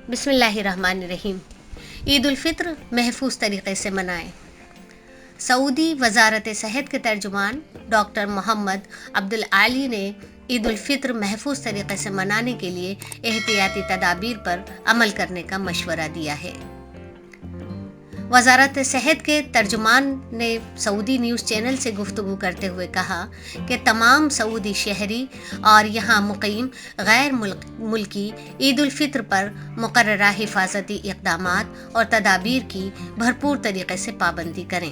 بسم اللہ الرحمن الرحیم۔ عید الفطر محفوظ طریقے سے منائیں۔ سعودی وزارت صحت کے ترجمان ڈاکٹر محمد عبدالعالی نے عید الفطر محفوظ طریقے سے منانے کے لیے احتیاطی تدابیر پر عمل کرنے کا مشورہ دیا ہے۔ وزارت صحت کے ترجمان نے سعودی نیوز چینل سے گفتگو کرتے ہوئے کہا کہ تمام سعودی شہری اور یہاں مقیم غیر ملکی عید الفطر پر مقررہ حفاظتی اقدامات اور تدابیر کی بھرپور طریقے سے پابندی کریں۔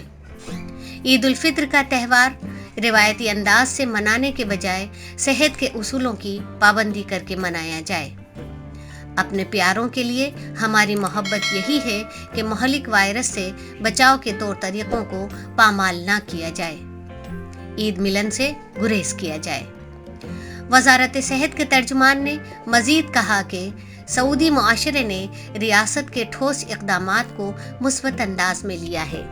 عید الفطر کا تہوار روایتی انداز سے منانے کے بجائے صحت کے اصولوں کی پابندی کر کے منایا جائے۔ اپنے پیاروں کے لیے ہماری محبت یہی ہے کہ مہلک وائرس سے بچاؤ کے طور طریقوں کو پامال نہ کیا جائے، عید ملن سے گریز کیا جائے۔ وزارت صحت کے ترجمان نے مزید کہا کہ سعودی معاشرے نے ریاست کے ٹھوس اقدامات کو مثبت انداز میں لیا ہے۔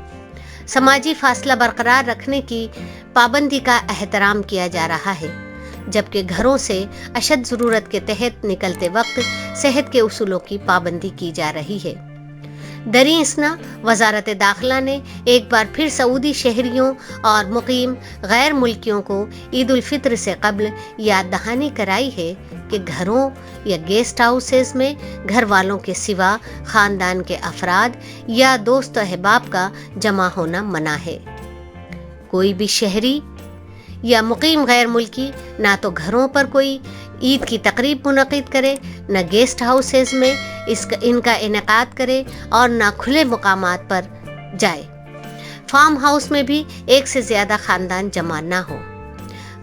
سماجی فاصلہ برقرار رکھنے کی پابندی کا احترام کیا جا رہا ہے، جبکہ گھروں سے اشد ضرورت کے تحت نکلتے وقت صحت کے اصولوں کی پابندی کی جا رہی ہے۔ دریں اثنا وزارت داخلہ نے ایک بار پھر سعودی شہریوں اور مقیم غیر ملکیوں کو عید الفطر سے قبل یاد دہانی کرائی ہے کہ گھروں یا گیسٹ ہاؤسز میں گھر والوں کے سوا خاندان کے افراد یا دوست و احباب کا جمع ہونا منع ہے۔ کوئی بھی شہری یا مقیم غیر ملکی نہ تو گھروں پر کوئی عید کی تقریب منعقد کرے، نہ گیسٹ ہاؤسز میں ان کا انعقاد کرے اور نہ کھلے مقامات پر جائے۔ فارم ہاؤس میں بھی ایک سے زیادہ خاندان جمع نہ ہو۔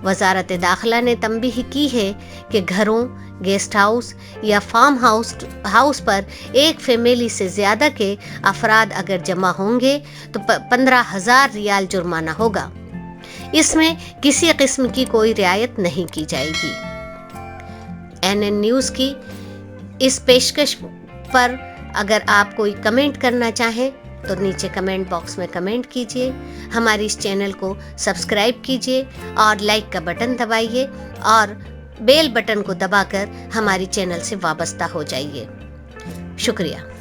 وزارت داخلہ نے تنبیہ کی ہے کہ گھروں، گیسٹ ہاؤس یا فارم ہاؤس پر ایک فیملی سے زیادہ کے افراد اگر جمع ہوں گے تو 15,000 ریال جرمانہ ہوگا۔ اس میں کسی قسم کی کوئی رعایت نہیں کی جائے گی۔ NN نیوز کی اس پیشکش پر اگر آپ کوئی کمنٹ کرنا چاہیں تو نیچے کمنٹ باکس میں کمنٹ کیجیے، ہماری اس چینل کو سبسکرائب کیجیے اور لائک کا بٹن دبائیے اور بیل بٹن کو دبا کر ہماری چینل سے وابستہ ہو جائیے۔ شکریہ۔